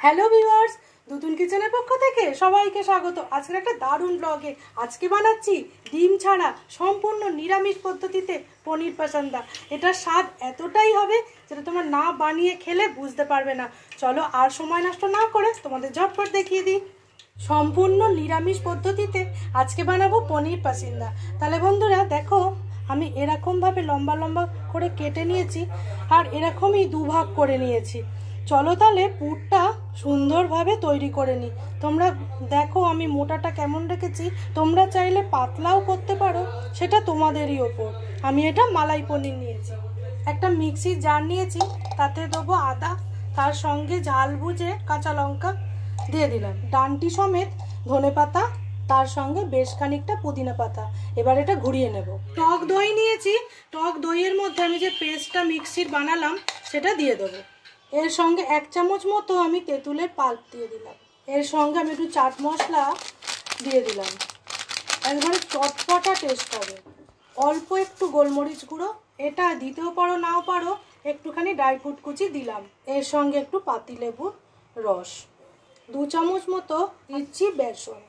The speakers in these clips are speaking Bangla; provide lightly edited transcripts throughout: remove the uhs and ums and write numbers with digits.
হ্যালো ভিউয়ার্স, নতুন কিচেনের পক্ষ থেকে সবাইকে স্বাগত। আজকের একটা দারুণ ব্লগে আজকে বানাচ্ছি ডিম ছাড়া সম্পূর্ণ নিরামিষ পদ্ধতিতে পনির পাসান্দা। এটার স্বাদ এতটাই হবে যেটা তোমরা না বানিয়ে খেলে বুঝতে পারবে না। চলো আর সময় নষ্ট না করে তোমাদের ঝটপট দেখিয়ে দিই। সম্পূর্ণ নিরামিষ পদ্ধতিতে আজকে বানাবো পনির পাসিন্দা। তাহলে বন্ধুরা দেখো, আমি এরকমভাবে লম্বা লম্বা করে কেটে নিয়েছি আর এরকমই দুভাগ করে নিয়েছি। চলো তাহলে পুরটা সুন্দরভাবে তৈরি করে নিই। তোমরা দেখো আমি মোটাটা কেমন রেখেছি, তোমরা চাইলে পাতলাও করতে পারো, সেটা তোমাদেরই ওপর। আমি এটা মালাই পনির নিয়েছি। একটা মিক্সির জার নিয়েছি, তাতে দেবো আদা, তার সঙ্গে ঝাল বুঝে কাঁচা লঙ্কা দিয়ে দিলাম, ডান্টি সমেত ধনেপাতা, তার সঙ্গে বেশ খানিকটা পুদিনা পাতা। এবার এটা ঘুরিয়ে নেব। টক দই নিয়েছি, টক দইয়ের মধ্যে আমি যে পেস্টটা মিক্সির বানালাম সেটা দিয়ে দেবো। এর সঙ্গে 1 চামচ মতো আমি তেঁতুলের পাল্প দিয়ে দিলাম। এর সঙ্গে আমি একটু চাট মশলা দিয়ে দিলাম, একবারে চটপটা টেস্ট হবে। অল্প একটু গোলমরিচ গুঁড়ো, এটা দিতেও পারো নাও পারো, একটুখানি ড্রাই ফ্রুট কুচি দিলাম। এর সঙ্গে একটু পাতিলেবুর রস, 2 চামচ মতো দিচ্ছি বেসন।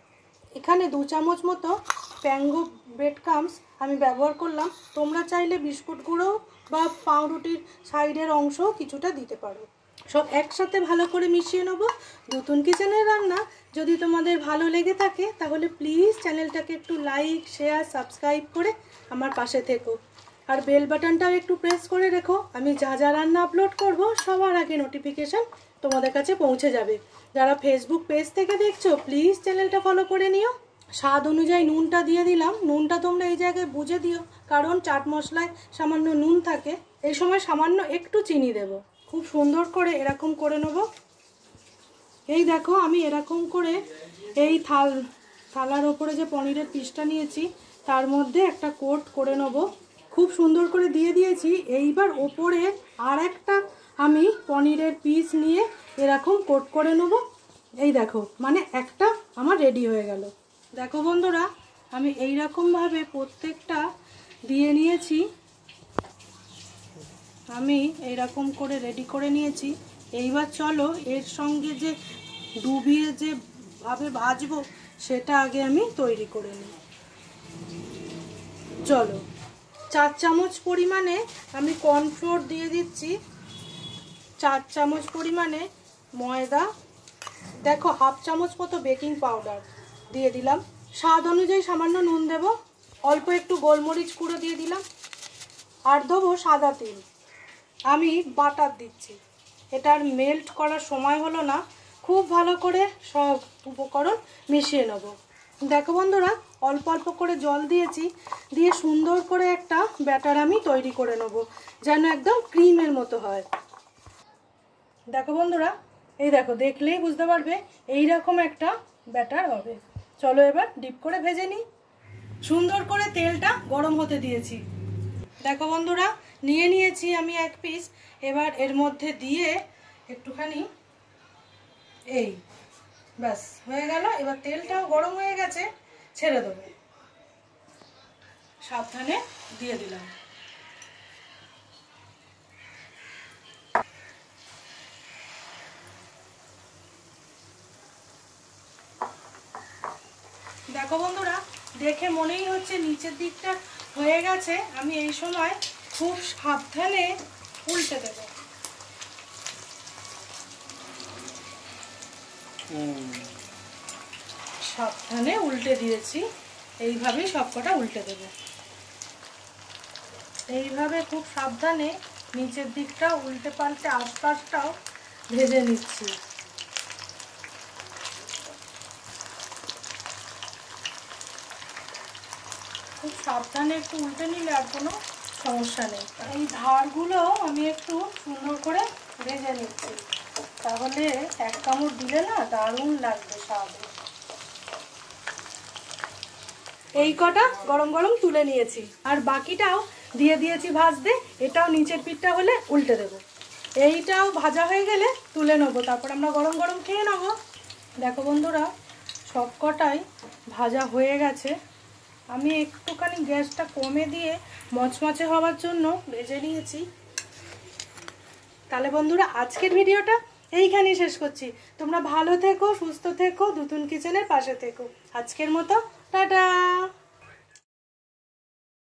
এখানে 2 চামচ মতো প্যাঙ্গো ব্রেড ক্রাম্বস আমি ব্যবহার করলাম। তোমরা চাইলে বিস্কুট গুঁড়ো বা পাউরুটির সাইডের অংশও কিছুটা দিতে পারো। সব একসাথে ভালো করে মিশিয়ে নেবো। নতুন কিচেনের রান্না যদি তোমাদের ভালো লেগে থাকে তাহলে প্লিজ চ্যানেলটাকে একটু লাইক, শেয়ার, সাবস্ক্রাইব করে আমার পাশে থেকো। আর বেল বাটনটাও একটু প্রেস করে রেখো। আমি যা যা রান্না আপলোড করব সবার আগে নোটিফিকেশান তোমাদের কাছে পৌঁছে যাবে। যারা ফেসবুক পেজ থেকে দেখছো প্লিজ চ্যানেলটা ফলো করে নিও। স্বাদ অনুযায়ী নুনটা দিয়ে দিলাম। নুনটা তোমরা এই জায়গায় বুঝে দিও, কারণ চাট মশলায় সামান্য নুন থাকে। এই সময় সামান্য একটু চিনি দেব। খুব সুন্দর করে এরকম করে নেব। এই দেখো আমি এরকম করে এই থালার ওপরে যে পনিরের পিসটা নিয়েছি তার মধ্যে একটা কোট করে নেব। খুব সুন্দর করে দিয়ে দিয়েছি। এইবার ওপরে আর একটা আমি পনিরের পিস নিয়ে এরকম কোট করে নেব। এই দেখো, মানে একটা আমার রেডি হয়ে গেল। দেখো বন্ধুরা, আমি এইরকমভাবে প্রত্যেকটা দিয়ে নিয়েছি। আমি এইরকম করে রেডি করে নিয়েছি। এইবার চলো এর সঙ্গে যে ডুবিয়ে যে ভাবে ভাজবো সেটা আগে আমি তৈরি করে নিই। চলো, 4 চামচ পরিমাণে আমি কর্নফ্লোর দিয়ে দিচ্ছি, 4 চামচ পরিমাণে ময়দা, দেখো 1/2 চামচ মতো বেকিং পাউডার দিয়ে দিলাম। স্বাদ অনুযায়ী সামান্য নুন দেব, অল্প একটু গোলমরিচ গুঁড়ো দিয়ে দিলাম, আর দেবো সাদা তিল। আমি বাটার দিচ্ছি, এটার মেল্ট করার সময় হলো না। খুব ভালো করে সব উপকরণ মিশিয়ে নেব। দেখো বন্ধুরা, অল্প অল্প করে জল দিয়েছি, দিয়ে সুন্দর করে একটা ব্যাটার আমি তৈরি করে নেব, যেন একদম ক্রিমের মতো হয়। দেখো বন্ধুরা, এই দেখো, দেখলেই বুঝতে পারবে এইরকম একটা ব্যাটার হবে। চলো এবার ডিপ করে ভেজে নিই। সুন্দর করে তেলটা গরম হতে দিয়েছি। দেখো বন্ধুরা, নিয়ে নিয়েছি আমি 1 পিস। এবার এর মধ্যে দিয়ে একটুখানি, এই ব্যাস হয়ে গেল। এবার তেলটাও গরম হয়ে গেছে, ছেড়ে দেবো। সাবধানে দিয়ে দিলাম। দেখো বন্ধুরা, দেখে মনেই হচ্ছে নিচের দিকটা হয়ে গেছে। আমি এই সময় খুব সাবধানে উল্টে দেব। সাবধানে উল্টে দিয়েছি। এইভাবেই সবকটা উল্টে দেব। এইভাবে খুব সাবধানে নিচের দিকটা উল্টে পাল্টে আশপাশটাও ভেজে নিচ্ছি। খুব সাবধানে একটু উল্টে নিলে আর কোনো সমস্যা নেই। এই ধারগুলো আমি একটু সুন্দর করে ভেজে নিচ্ছি, তাহলে 1 কামড় দিলে না দারুণ লাগবে স্বাদে। এই কটা গরম গরম তুলে নিয়েছি, আর বাকিটাও দিয়ে দিয়েছি ভাজতে। এটাও নিচের পিঠটা হলে উল্টে দেব। এইটাও ভাজা হয়ে গেলে তুলে নেবো, তারপর আমরা গরম গরম খেয়ে নেবো। দেখো বন্ধুরা, সব কটাই ভাজা হয়ে গেছে। আমি একটুখানি গ্যাসটা কমে দিয়ে মচমচে হওয়ার জন্য ভেজে নিয়েছি। তাহলে বন্ধুরা, আজকের ভিডিওটা এইখানেই শেষ করছি। তোমরা ভালো থেকো, সুস্থ থেকো, দুতুন কিচেনের পাশে থেকো। আজকের মতো টাটা।